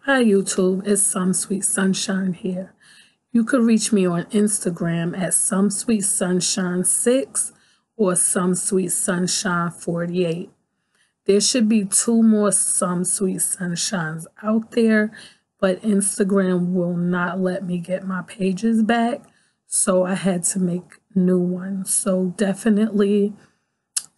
Hi YouTube, it's Some Sweet Sunshine here. You could reach me on Instagram at SomeSweetSunshine6 or SomeSweetSunshine48. There should be 2 more Some Sweet Sunshines out there, but Instagram will not let me get my pages back, so I had to make new ones. So definitely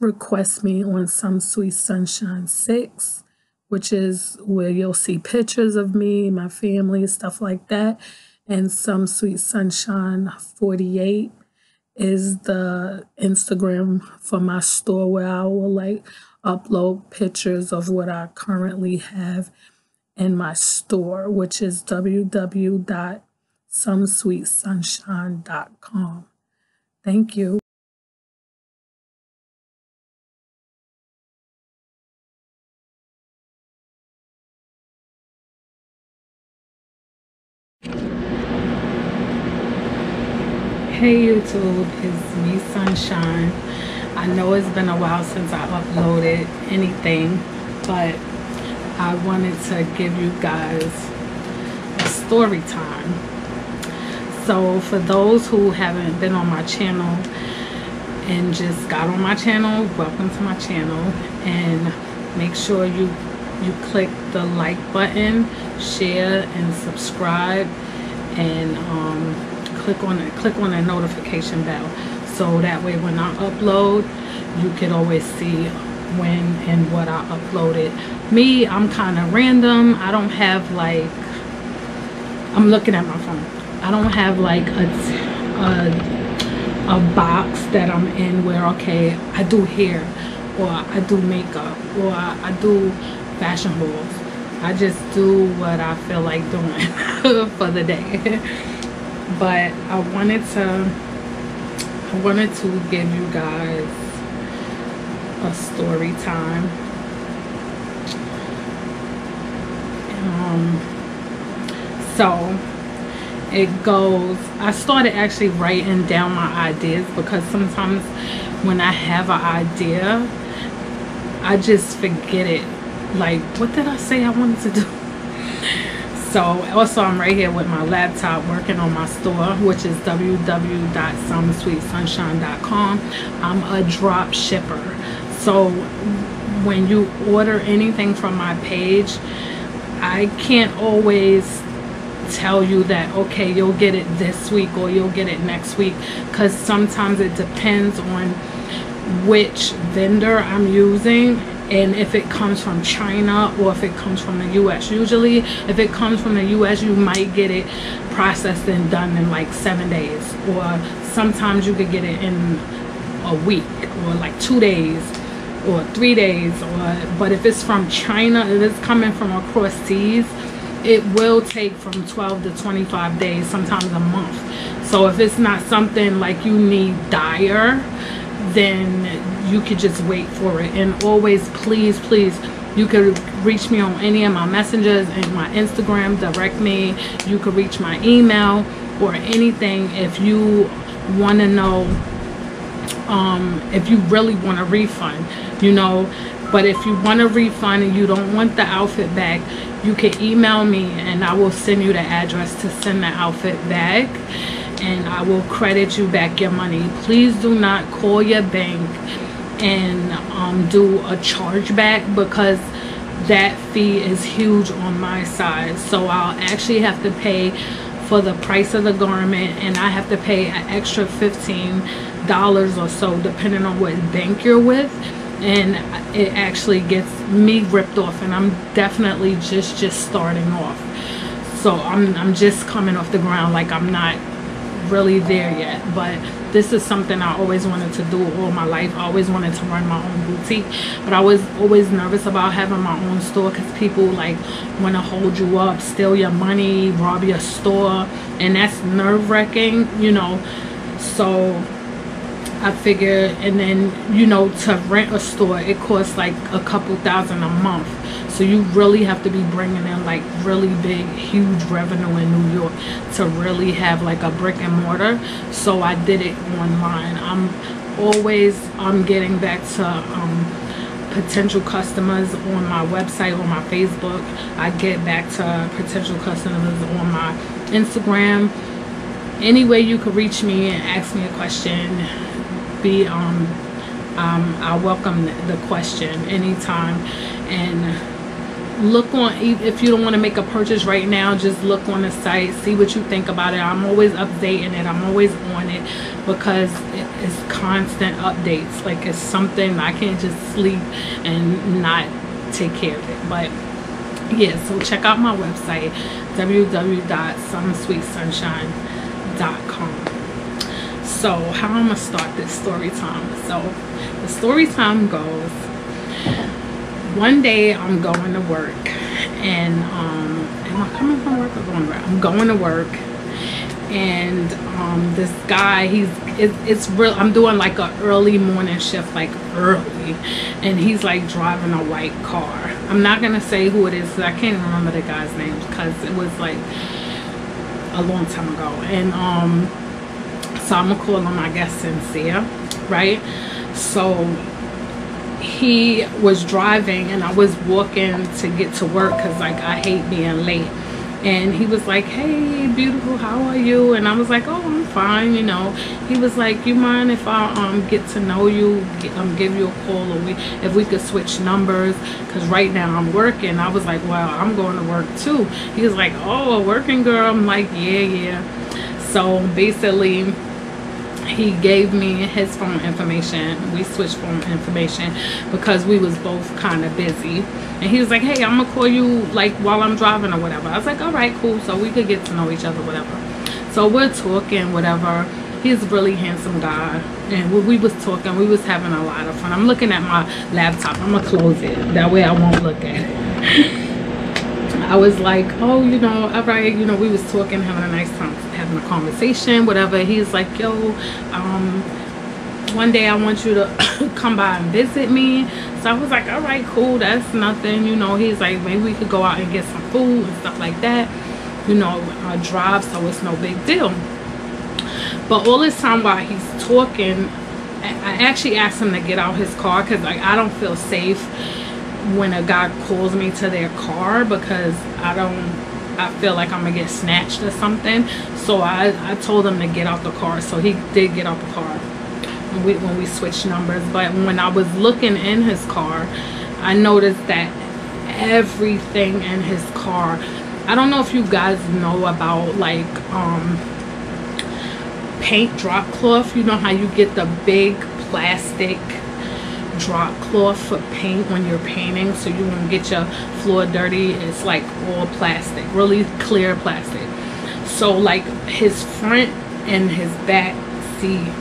request me on Some Sweet Sunshine 6, which is where you'll see pictures of me, my family, stuff like that. And Some Sweet Sunshine 48 is the Instagram for my store, where I will upload pictures of what I currently have in my store, which is www.somesweetsunshine.com. Thank you. Hey YouTube, it's me Sunshine. I know it's been a while since I uploaded anything, but I wanted to give you guys a story time. So for those who haven't been on my channel and just got on my channel, welcome to my channel, and make sure you click the like button, share and subscribe, and click on the notification bell, so that way when I upload, you can always see when and what I uploaded. Me, I'm kind of random. I don't have like, I'm looking at my phone, I don't have like a box that I'm in where, okay, I do hair, or I do makeup, or I do fashion hauls. I just do what I feel like doing for the day. But I wanted to give you guys a story time. So it goes, I started actually writing down my ideas, because sometimes when I have an idea, I just forget it. Like, what did I say I wanted to do? So also, I'm right here with my laptop working on my store, which is www.somesweetsunshine.com. I'm a drop shipper. So when you order anything from my page, I can't always tell you that, okay, you'll get it this week or you'll get it next week, because sometimes it depends on which vendor I'm using, and if it comes from China or if it comes from the US. Usually if it comes from the US, you might get it processed and done in like 7 days, or sometimes you could get it in a week, or like 2 days or 3 days. But if it's from China, if it's coming from across seas, it will take from 12 to 25 days, sometimes a month. So if it's not something like you need dire, then you could just wait for it. And always, please, you could reach me on any of my messengers and my Instagram, direct me. You could reach my email or anything if you want to know, if you really want a refund, you know. But if you want a refund and you don't want the outfit back, you can email me and I will send you the address to send the outfit back, and I will credit you back your money. Please do not call your bank and do a chargeback, because that fee is huge on my side. So I'll actually have to pay for the price of the garment, and I have to pay an extra $15 or so depending on what bank you're with, and it actually gets me ripped off, and I'm definitely just starting off. So I'm just coming off the ground, like I'm not really there yet. But this is something I always wanted to do all my life. I always wanted to run my own boutique, but I was always nervous about having my own store, because people like want to hold you up, steal your money, rob your store, and that's nerve-wracking, you know. So I figured, and then, you know, to rent a store, it costs like a couple $1,000 a month. So you really have to be bringing in like really big, huge revenue in New York to really have like a brick and mortar. So I did it online. I'm getting back to potential customers on my website, on my Facebook. I get back to potential customers on my Instagram. Any way you could reach me and ask me a question, I welcome the question anytime. And look on, if you don't want to make a purchase right now, just look on the site, see what you think about it. I'm always updating it, I'm always on it, because it's constant updates. Like, it's something I can't just sleep and not take care of it. But yeah, so check out my website, www.somesweetsunshine.com. So how I'm gonna start this story time. So the story time goes, one day I'm going to work, and am I coming from work or going to work? I'm going to work, and this guy, it's real, I'm doing like a early morning shift, like early, and he's like driving a white car. I'm not gonna say who it is because I can't even remember the guy's name, because it was like a long time ago. And so I'm gonna call him, I guess, Sincere, right? So he was driving and I was walking to get to work, because like I hate being late. And he was like, hey beautiful, how are you? And I was like, oh, I'm fine, you know. He was like, you mind if I get to know you, give you a call, or if we could switch numbers, because right now I'm working. I was like, well, I'm going to work too. He was like, oh, a working girl? I'm like, yeah. So basically he gave me his phone information. We switched phone information because we was both kind of busy. And he was like, hey, I'm gonna call you like while I'm driving or whatever. I was like, all right, cool. So we could get to know each other, whatever. So we're talking, whatever. He's a really handsome guy, and we was talking, we was having a lot of fun. I'm looking at my laptop. I'm gonna close it, that way I won't look at it. I was like, oh, you know, all right, you know, we was talking, having a nice time, having a conversation, whatever. He's like, yo, one day I want you to come by and visit me. So I was like, all right, cool, that's nothing, you know. He's like, maybe we could go out and get some food and stuff like that, you know, drive, so it's no big deal. But all this time while he's talking, I actually asked him to get out his car, because like I don't feel safe when a guy calls me to their car, because I feel like I'm gonna get snatched or something. So I told him to get out the car. So he did get out the car when we switched numbers. But when I was looking in his car, I noticed that everything in his car, I don't know if you guys know about like paint drop cloth. You know how you get the big plastic drop cloth for paint when you're painting, so you won't get your floor dirty. It's like all plastic, really clear plastic. So like his front and his back seat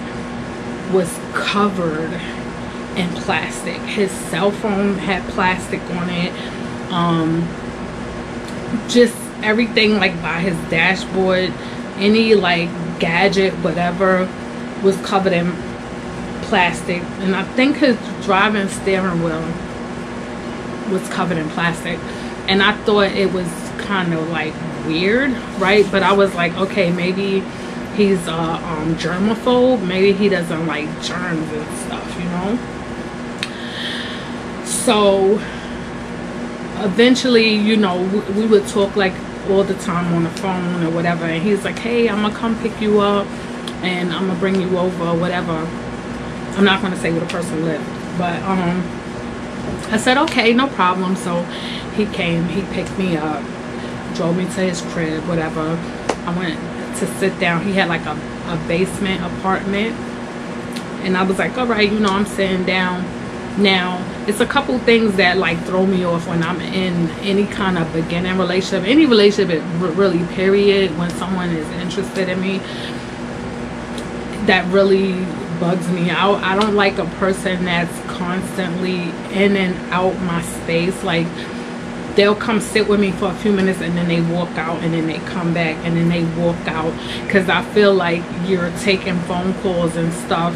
was covered in plastic. His cell phone had plastic on it. Just everything, like by his dashboard, any like gadget, whatever, was covered in plastic. And I think his driving steering wheel was covered in plastic. And I thought it was kind of like weird, right? But I was like, okay, maybe he's a germaphobe. Maybe he doesn't like germs and stuff, you know. So eventually, you know, we would talk like all the time on the phone or whatever. And he's like, hey, I'm gonna come pick you up and I'm gonna bring you over or whatever. I'm not gonna say where the person lived, but I said, okay, no problem. So he came, he picked me up, drove me to his crib, whatever. I went to sit down. He had like a basement apartment, and I was like, all right, you know, I'm sitting down. Now it's a couple things that like throw me off when I'm in any kind of beginning relationship, any relationship really, period. When someone is interested in me, that really bugs me out. I don't like a person that's constantly in and out my space. Like, they'll come sit with me for a few minutes and then they walk out, and then they come back and then they walk out, because I feel like you're taking phone calls and stuff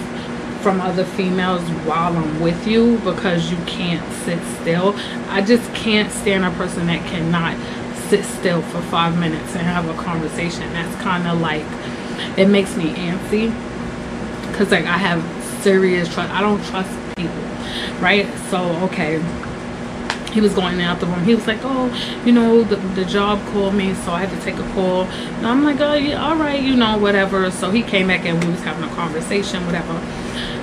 from other females while I'm with you, because you can't sit still. I just can't stand a person that cannot sit still for 5 minutes and have a conversation. That's kind of like, it makes me antsy, because like I have serious trust. I don't trust people, right? So okay, he was going out the room. He was like, oh, you know, the job called me, so I had to take a call. And I'm like, oh yeah, all right, you know, whatever. So he came back and we was having a conversation, whatever.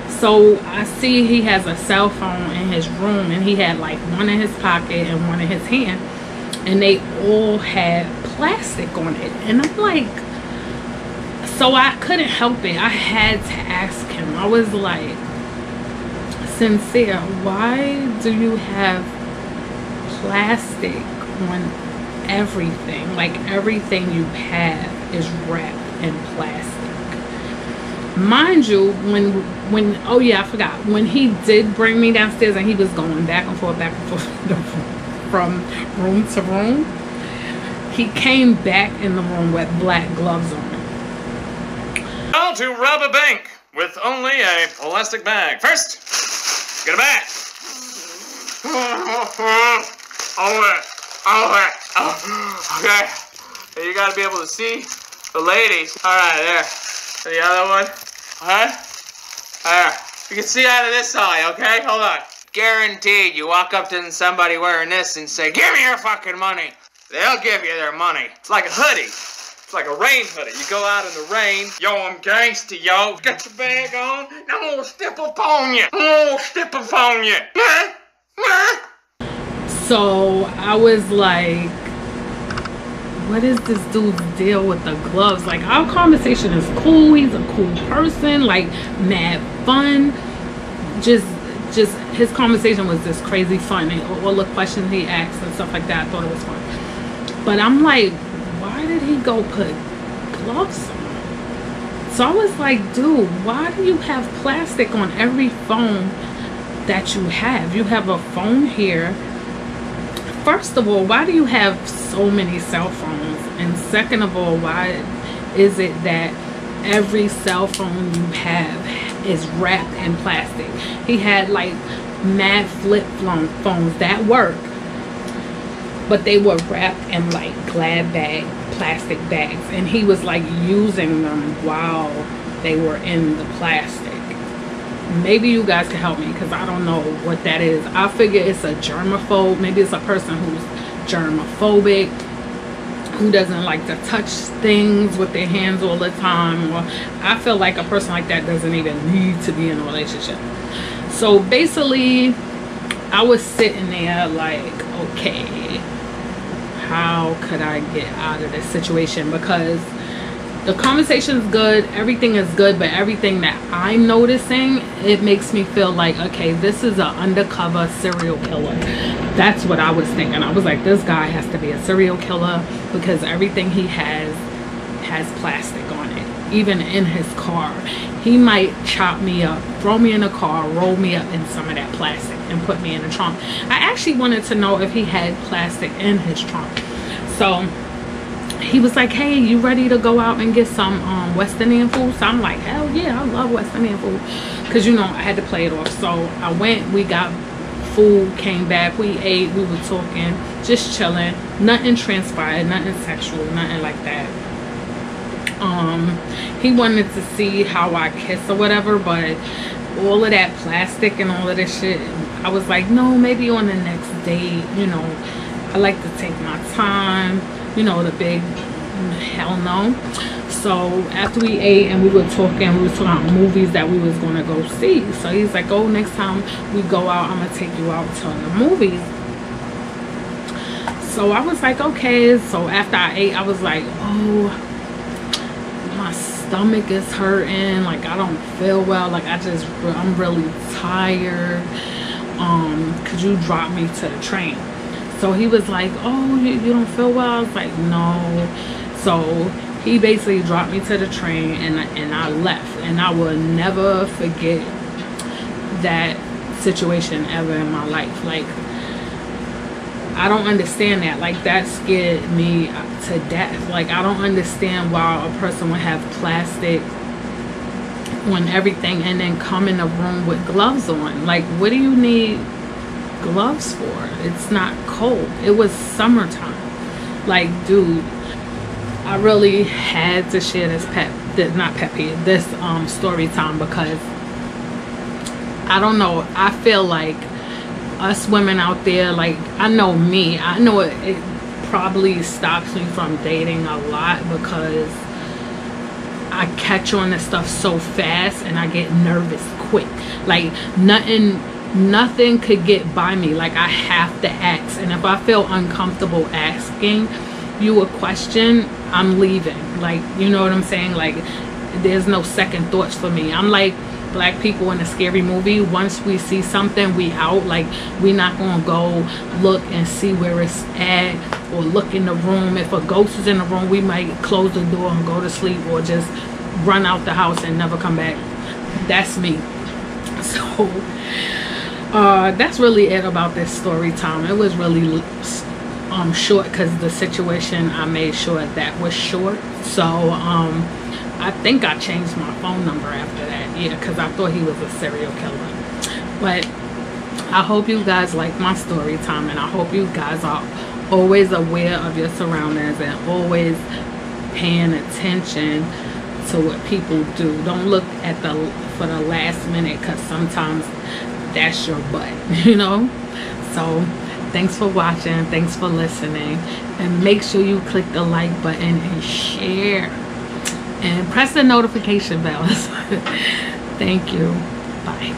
So I see he has a cell phone in his room, and he had like one in his pocket and one in his hand, and they all had plastic on it. And I'm like, so I couldn't help it. I had to ask him. I was like, sincere, why do you have plastic on everything? Like everything you have is wrapped in plastic. Mind you, when oh yeah, I forgot, when he did bring me downstairs and he was going back and forth from room to room, he came back in the room with black gloves on. How to rob a bank with only a plastic bag. First, get a bag. Okay, you gotta be able to see the ladies. All right, there. The other one. There. You can see out of this eye, okay? Hold on. Guaranteed, you walk up to somebody wearing this and say, give me your fucking money. They'll give you their money. It's like a hoodie. It's like a rain hoodie. You go out in the rain. Yo, I'm gangsta, yo. Got your bag on. Now I'm gonna step up on you. So I was like, what is this dude's deal with the gloves? Like, our conversation is cool. He's a cool person, like mad fun. Just his conversation was just crazy fun, and all the questions he asked and stuff like that, I thought it was fun. But I'm like, why did he go put gloves on? So I was like, dude, why do you have plastic on every phone that you have? You have a phone here. First of all, why do you have so many cell phones? And second of all, why is it that every cell phone you have is wrapped in plastic? He had like mad flip phones that work, but they were wrapped in like glad bag, plastic bags, and he was like using them while they were in the plastic. Maybe you guys can help me, because I don't know what that is. I figure it's a germaphobe. Maybe it's a person who's germaphobic, who doesn't like to touch things with their hands all the time. Or I feel like a person like that doesn't even need to be in a relationship. So basically, I was sitting there like, okay, how could I get out of this situation? Because the conversation is good, everything is good, but everything that I'm noticing, it makes me feel like, okay, this is an undercover serial killer. That's what I was thinking. I was like, this guy has to be a serial killer, because everything he has plastic on it. Even in his car, he might chop me up, throw me in a car, roll me up in some of that plastic and put me in the trunk. I actually wanted to know if he had plastic in his trunk. So he was like, hey, you ready to go out and get some West Indian food? So I'm like, hell yeah, I love West Indian food, because you know I had to play it off. So I went, we got food, came back, we ate, we were talking, just chilling. Nothing transpired, nothing sexual, nothing like that. He wanted to see how I kiss or whatever, but all of that plastic and all of this shit, I was like, no, maybe on the next date, you know, I like to take my time, you know, the big hell no. So after we ate and we were talking about movies that we was going to go see. So he's like, oh, next time we go out, I'm going to take you out to the movies. So I was like, okay. So after I ate, I was like, oh, my stomach is hurting, like I don't feel well, like I'm really tired. Could you drop me to the train? So he was like, oh, you don't feel well? I was like, no. So he basically dropped me to the train, and I left. And I will never forget that situation ever in my life. Like, I don't understand that. Like, that scared me to death. Like, I don't understand why a person would have plastic on everything and then come in a room with gloves on. Like, what do you need gloves for? It's not cold. It was summertime. Like, dude, I really had to share this story time, because I don't know, I feel like us women out there, like, I know me, I know it probably stops me from dating a lot because I catch on to stuff so fast and I get nervous quick. Like nothing could get by me. Like, I have to ask, and if I feel uncomfortable asking you a question, I'm leaving. Like, you know what I'm saying? Like, there's no second thoughts for me. I'm like black people in a scary movie. Once we see something, we out. Like, we not gonna go look and see where it's at or look in the room. If a ghost is in the room, we might close the door and go to sleep or just run out the house and never come back. That's me. So that's really it about this story time. It was really short because the situation, I made sure that was short. So I think I changed my phone number after that, yeah, because I thought he was a serial killer. But I hope you guys like my story time, and I hope you guys are always aware of your surroundings and always paying attention to what people do. Don't look at for the last minute, because sometimes that's your butt, you know. So thanks for watching, thanks for listening, and make sure you click the like button and share and press the notification bells. Thank you. Bye.